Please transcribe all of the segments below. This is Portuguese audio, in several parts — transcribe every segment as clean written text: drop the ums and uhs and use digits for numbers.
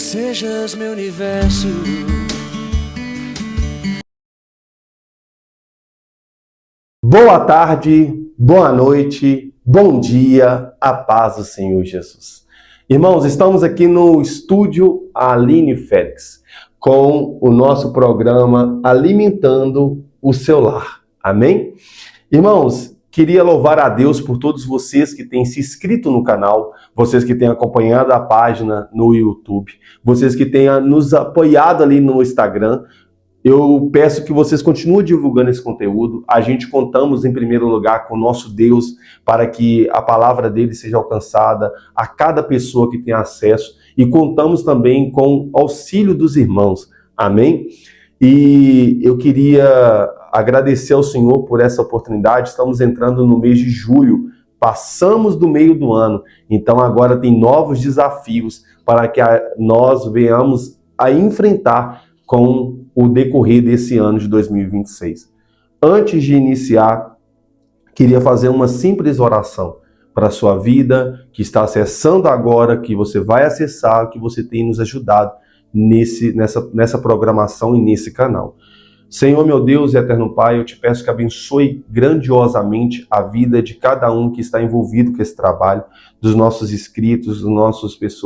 sejas meu universo. Boa tarde, boa noite, bom dia, a paz do Senhor Jesus. Irmãos, estamos aqui no estúdio Aline Félix, com o nosso programa Alimentando o Seu Lar. Amém? Irmãos, queria louvar a Deus por todos vocês que têm se inscrito no canal, vocês que têm acompanhado a página no YouTube, vocês que têm nos apoiado ali no Instagram. Eu peço que vocês continuem divulgando esse conteúdo. A gente contamos, em primeiro lugar, com o nosso Deus para que a palavra dele seja alcançada a cada pessoa que tem acesso. E contamos também com o auxílio dos irmãos. Amém? E eu queria agradecer ao Senhor por essa oportunidade. Estamos entrando no mês de julho. Passamos do meio do ano. Então agora tem novos desafios para que nós venhamos a enfrentar com o decorrer desse ano de 2026. Antes de iniciar, queria fazer uma simples oração para a sua vida, que está acessando agora, que você vai acessar, que você tem nos ajudado nessa programação e nesse canal. Senhor, meu Deus e eterno Pai, eu te peço que abençoe grandiosamente a vida de cada um que está envolvido com esse trabalho, dos nossos inscritos,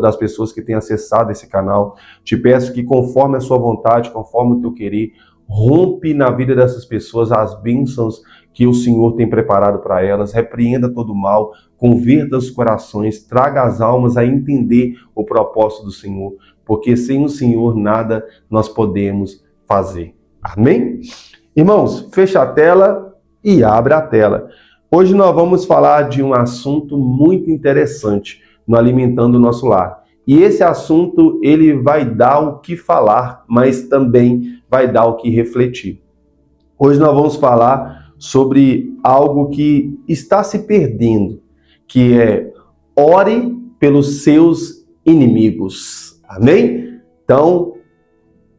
das pessoas que têm acessado esse canal. Te peço que, conforme a sua vontade, conforme o teu querer, rompe na vida dessas pessoas as bênçãos que o Senhor tem preparado para elas, repreenda todo o mal, converta os corações, traga as almas a entender o propósito do Senhor, porque sem o Senhor nada nós podemos fazer. Amém? Irmãos, fecha a tela e abre a tela. Hoje nós vamos falar de um assunto muito interessante no Alimentando o Nosso Lar. E esse assunto, ele vai dar o que falar, mas também vai dar o que refletir. Hoje nós vamos falar sobre algo que está se perdendo, que é ore pelos seus inimigos. Amém? Então,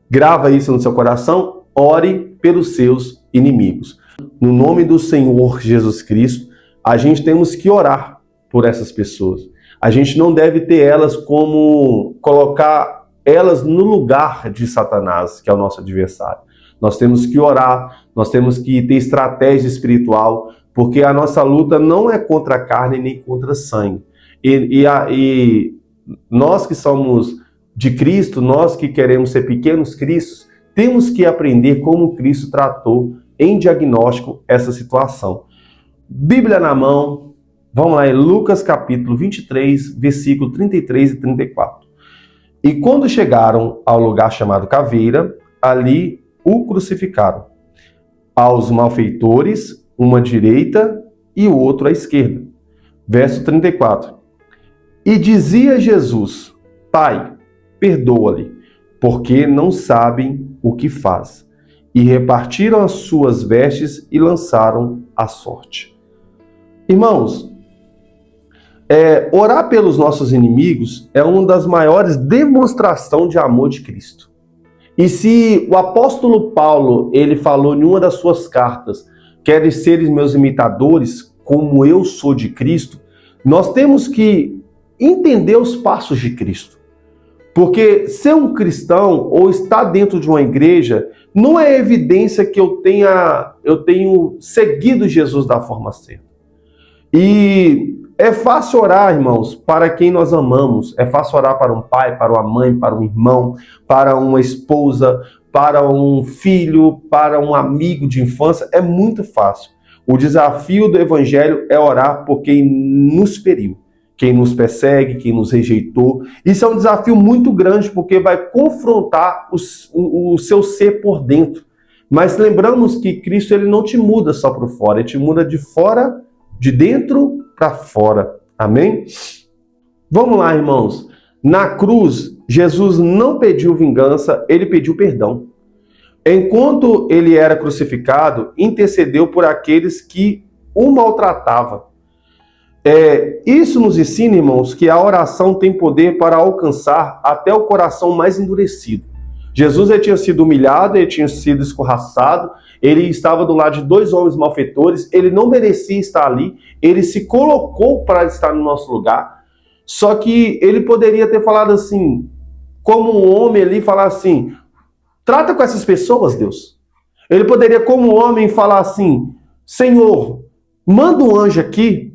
grava isso no seu coração. Ore pelos seus inimigos. No nome do Senhor Jesus Cristo, a gente temos que orar por essas pessoas. A gente não deve ter elas como colocar elas no lugar de Satanás, que é o nosso adversário. Nós temos que orar, nós temos que ter estratégia espiritual, porque a nossa luta não é contra a carne nem contra sangue. E nós que somos de Cristo, nós que queremos ser pequenos cristos, temos que aprender como Cristo tratou em diagnóstico essa situação. Bíblia na mão, vamos lá em Lucas capítulo 23, versículo 33 e 34. E quando chegaram ao lugar chamado Caveira, ali o crucificaram. Aos malfeitores, uma à direita e o outro à esquerda. Verso 34. E dizia Jesus: Pai, perdoa-lhe, porque não sabem o que faz. E repartiram as suas vestes e lançaram a sorte. Irmãos, orar pelos nossos inimigos é uma das maiores demonstrações de amor de Cristo. E se o apóstolo Paulo, ele falou em uma das suas cartas, queres seres meus imitadores, como eu sou de Cristo, nós temos que entender os passos de Cristo. Porque ser um cristão ou estar dentro de uma igreja não é evidência que eu tenho seguido Jesus da forma certa. E é fácil orar, irmãos, para quem nós amamos. É fácil orar para um pai, para uma mãe, para um irmão, para uma esposa, para um filho, para um amigo de infância. É muito fácil. O desafio do evangelho é orar por quem nos feriu, quem nos persegue, quem nos rejeitou. Isso é um desafio muito grande, porque vai confrontar o seu ser por dentro. Mas lembramos que Cristo, ele não te muda só para fora, ele te muda de dentro para fora. Amém? Vamos lá, irmãos. Na cruz, Jesus não pediu vingança, ele pediu perdão. Enquanto ele era crucificado, intercedeu por aqueles que o maltratavam. Isso nos ensina, irmãos, que a oração tem poder para alcançar até o coração mais endurecido. Jesus, ele tinha sido humilhado, ele tinha sido escorraçado, ele estava do lado de dois homens malfeitores, ele não merecia estar ali, ele se colocou para estar no nosso lugar, só que ele poderia ter falado assim: como um homem ali, falar assim, trata com essas pessoas, Deus. Ele poderia, como homem, falar assim, Senhor, manda um anjo aqui,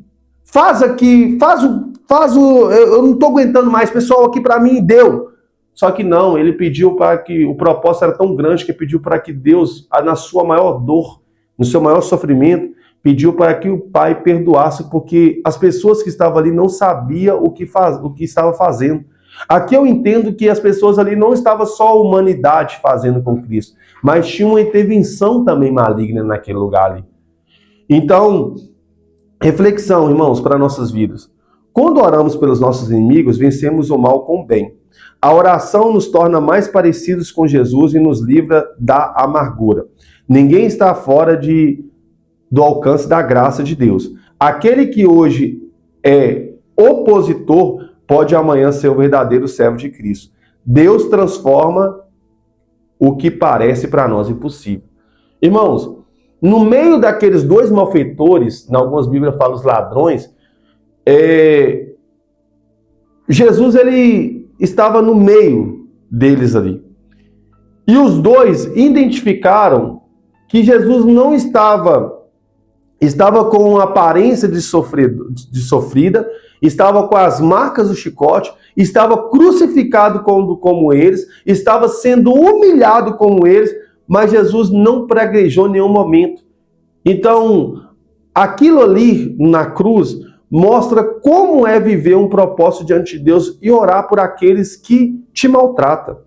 eu não estou aguentando mais, pessoal, aqui para mim deu. Só que não, ele pediu para que, o propósito era tão grande que pediu para que Deus, na sua maior dor, no seu maior sofrimento, pediu para que o Pai perdoasse, porque as pessoas que estavam ali não sabiam o que estava fazendo. Aqui eu entendo que as pessoas ali não estavam só a humanidade fazendo com Cristo, mas tinha uma intervenção também maligna naquele lugar ali. Então, reflexão, irmãos, para nossas vidas. Quando oramos pelos nossos inimigos, vencemos o mal com o bem. A oração nos torna mais parecidos com Jesus e nos livra da amargura. Ninguém está fora do alcance da graça de Deus. Aquele que hoje é opositor pode amanhã ser o verdadeiro servo de Cristo. Deus transforma o que parece para nós impossível. Irmãos, no meio daqueles dois malfeitores, em algumas Bíblias falam os ladrões, Jesus ele estava no meio deles ali. E os dois identificaram que Jesus não estava com aparência de sofrida, estava com as marcas do chicote, estava crucificado como eles, estava sendo humilhado como eles, mas Jesus não praguejou em nenhum momento. Então, aquilo ali na cruz mostra como é viver um propósito diante de Deus e orar por aqueles que te maltratam.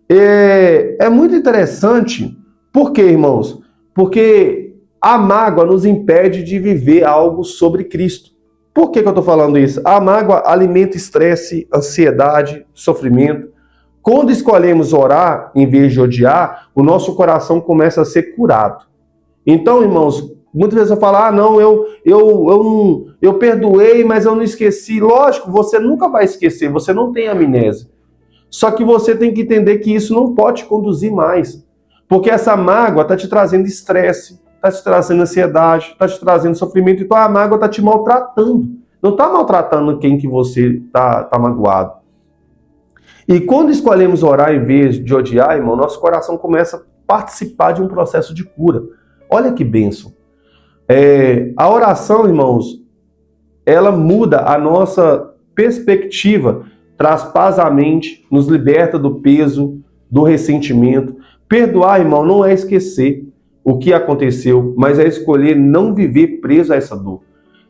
É muito interessante, por quê, irmãos? Porque a mágoa nos impede de viver algo sobre Cristo. Por que eu estou falando isso? A mágoa alimenta estresse, ansiedade, sofrimento. Quando escolhemos orar, em vez de odiar, o nosso coração começa a ser curado. Então, irmãos, muitas vezes eu falo, não, eu perdoei, mas eu não esqueci. Lógico, você nunca vai esquecer, você não tem amnésia. Só que você tem que entender que isso não pode te conduzir mais. Porque essa mágoa está te trazendo estresse, está te trazendo ansiedade, está te trazendo sofrimento. Então a mágoa está te maltratando. Não está maltratando quem que você está magoado. E quando escolhemos orar em vez de odiar, irmão, nosso coração começa a participar de um processo de cura. Olha que bênção. A oração, irmãos, ela muda a nossa perspectiva, traz paz à mente, nos liberta do peso, do ressentimento. Perdoar, irmão, não é esquecer o que aconteceu, mas é escolher não viver preso a essa dor.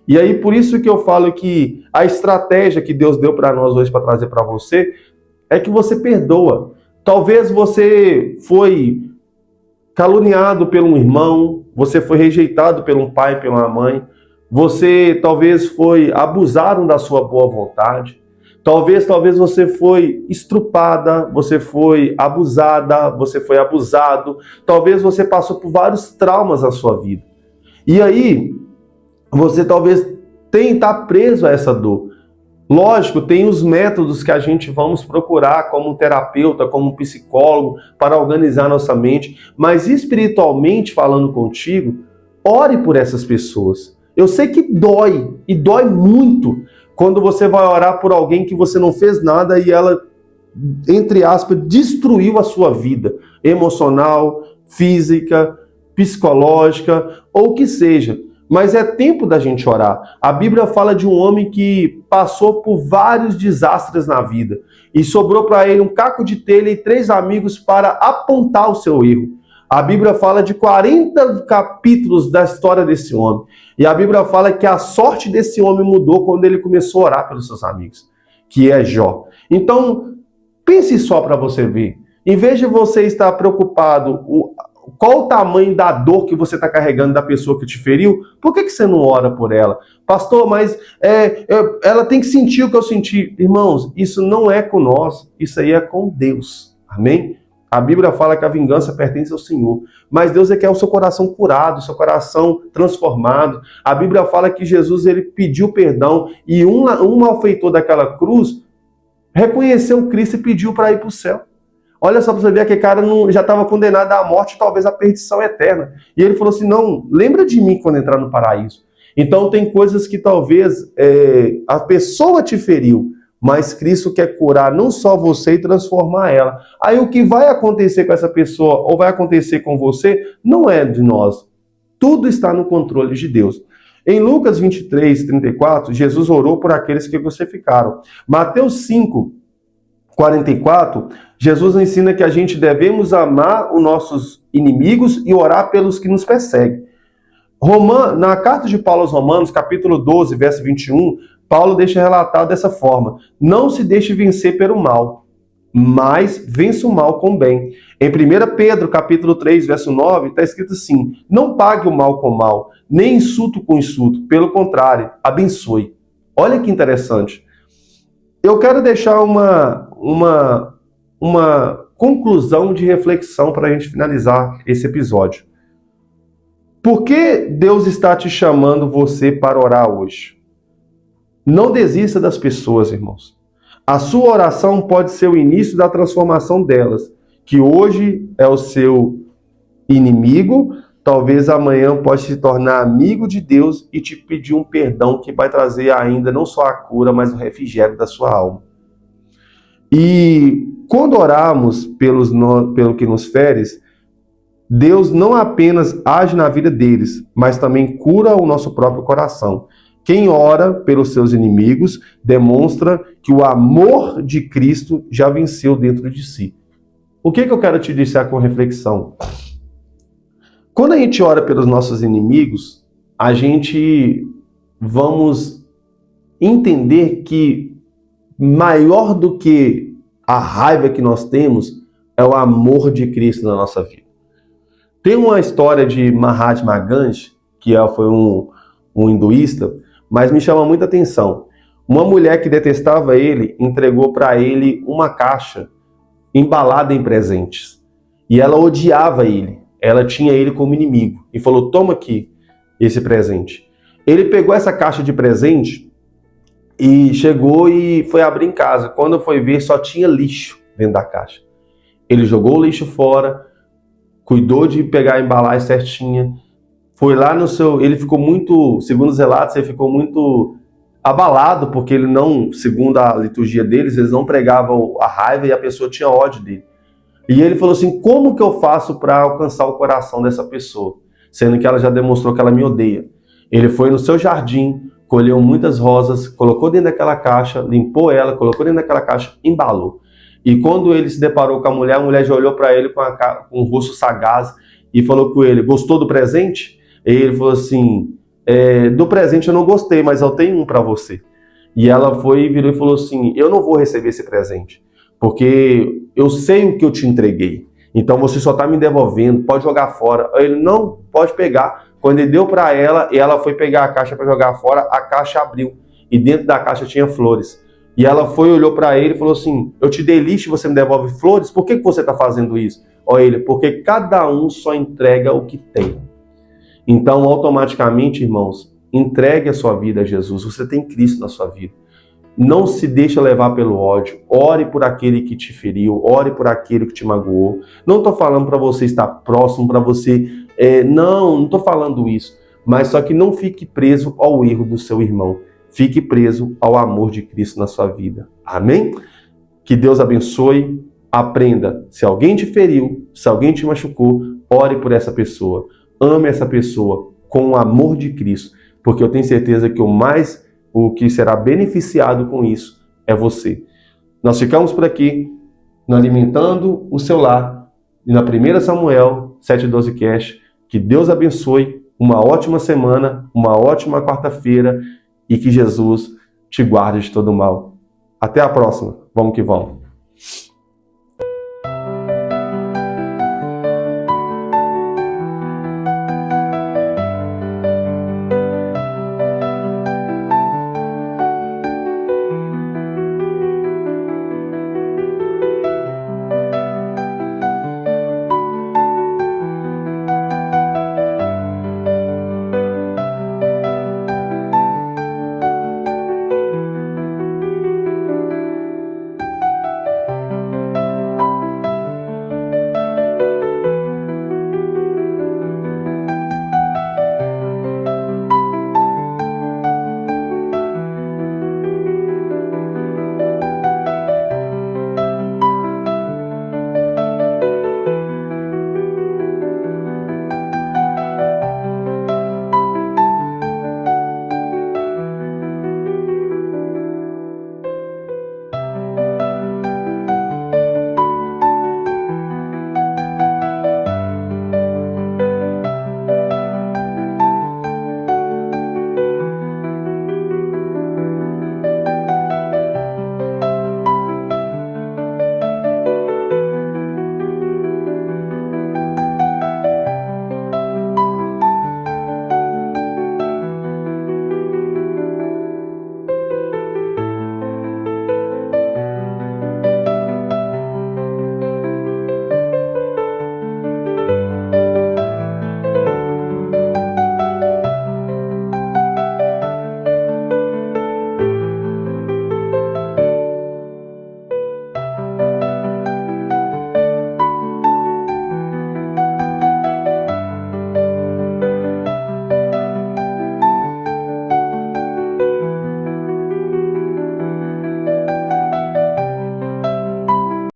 E aí, por isso que eu falo que a estratégia que Deus deu para nós hoje, para trazer para você, é que você perdoa. Talvez você foi caluniado por um irmão, você foi rejeitado por um pai, por uma mãe, você talvez foi abusado da sua boa vontade, talvez você foi estrupada, você foi abusada, você foi abusado, talvez você passou por vários traumas na sua vida. E aí, você talvez tenha estar preso a essa dor. Lógico, tem os métodos que a gente vamos procurar como um terapeuta, como um psicólogo, para organizar nossa mente, mas espiritualmente falando contigo, ore por essas pessoas. Eu sei que dói, e dói muito, quando você vai orar por alguém que você não fez nada e ela, entre aspas, destruiu a sua vida emocional, física, psicológica, ou o que seja. Mas é tempo da gente orar. A Bíblia fala de um homem que passou por vários desastres na vida e sobrou para ele um caco de telha e 3 amigos para apontar o seu erro. A Bíblia fala de 40 capítulos da história desse homem. E a Bíblia fala que a sorte desse homem mudou quando ele começou a orar pelos seus amigos, que é Jó. Então, pense só para você ver. Em vez de você estar preocupado qual o tamanho da dor que você está carregando da pessoa que te feriu, por que você não ora por ela? Pastor, mas ela tem que sentir o que eu senti. Irmãos, isso não é com nós, isso aí é com Deus. Amém? A Bíblia fala que a vingança pertence ao Senhor, mas Deus quer o seu coração curado, o seu coração transformado. A Bíblia fala que Jesus ele pediu perdão e um malfeitor daquela cruz reconheceu Cristo e pediu para ir para o céu. Olha só para você ver, aquele cara já estava condenado à morte, talvez à perdição eterna. E ele falou assim, não, lembra de mim quando entrar no paraíso. Então tem coisas que talvez a pessoa te feriu, mas Cristo quer curar não só você e transformar ela. Aí o que vai acontecer com essa pessoa ou vai acontecer com você não é de nós. Tudo está no controle de Deus. Em Lucas 23, 34, Jesus orou por aqueles que crucificaram. Mateus 5, 44, Jesus ensina que a gente devemos amar os nossos inimigos e orar pelos que nos perseguem. Na carta de Paulo aos Romanos, capítulo 12, verso 21, Paulo deixa relatado dessa forma: não se deixe vencer pelo mal, mas vença o mal com o bem. Em 1 Pedro, capítulo 3, verso 9, está escrito assim: não pague o mal com mal, nem insulto com insulto, pelo contrário, abençoe. Olha que interessante. Eu quero deixar uma conclusão de reflexão para a gente finalizar esse episódio. Por que Deus está te chamando você para orar hoje? Não desista das pessoas, irmãos. A sua oração pode ser o início da transformação delas, que hoje é o seu inimigo, talvez amanhã pode se tornar amigo de Deus e te pedir um perdão que vai trazer ainda não só a cura, mas o refrigério da sua alma. E quando oramos pelo que nos fere, Deus não apenas age na vida deles, mas também cura o nosso próprio coração. Quem ora pelos seus inimigos demonstra que o amor de Cristo já venceu dentro de si. O que eu quero te dizer com reflexão? Quando a gente ora pelos nossos inimigos, a gente vamos entender que maior do que a raiva que nós temos é o amor de Cristo na nossa vida. Tem uma história de Mahatma Gandhi, que foi um hinduísta, mas me chama muita atenção. Uma mulher que detestava ele entregou para ele uma caixa embalada em presentes. E ela odiava ele. Ela tinha ele como inimigo. E falou: toma aqui esse presente. Ele pegou essa caixa de presente e chegou e foi abrir em casa. Quando foi ver, só tinha lixo dentro da caixa. Ele jogou o lixo fora, cuidou de pegar a embalagem certinha, foi lá no seu... Ele ficou muito, segundo os relatos, ele ficou muito abalado, porque ele não, segundo a liturgia deles, eles não pregavam a raiva e a pessoa tinha ódio dele. E ele falou assim: como que eu faço para alcançar o coração dessa pessoa? Sendo que ela já demonstrou que ela me odeia. Ele foi no seu jardim, colheu muitas rosas, colocou dentro daquela caixa, limpou ela, colocou dentro daquela caixa, embalou. E quando ele se deparou com a mulher já olhou para ele com um rosto sagaz e falou com ele: gostou do presente? E ele falou assim: do presente eu não gostei, mas eu tenho um para você. E ela virou e falou assim: eu não vou receber esse presente, porque eu sei o que eu te entreguei. Então você só está me devolvendo, pode jogar fora. Ele: não, pode pegar. Quando ele deu para ela e ela foi pegar a caixa para jogar fora, a caixa abriu. E dentro da caixa tinha flores. E ela olhou para ele e falou assim: eu te dei lixo e você me devolve flores? Por que você está fazendo isso? Olha ele: porque cada um só entrega o que tem. Então, automaticamente, irmãos, entregue a sua vida a Jesus. Você tem Cristo na sua vida. Não se deixe levar pelo ódio. Ore por aquele que te feriu. Ore por aquele que te magoou. Não estou falando para você estar próximo, para você... não estou falando isso. Mas só que não fique preso ao erro do seu irmão. Fique preso ao amor de Cristo na sua vida. Amém? Que Deus abençoe. Aprenda. Se alguém te feriu, se alguém te machucou, ore por essa pessoa. Ame essa pessoa com o amor de Cristo. Porque eu tenho certeza que o que será beneficiado com isso é você. Nós ficamos por aqui, no Alimentando o Seu Lar, e na 1 Samuel 7:12 Cast. Que Deus abençoe, uma ótima semana, uma ótima quarta-feira, e que Jesus te guarde de todo mal. Até a próxima. Vamos que vamos.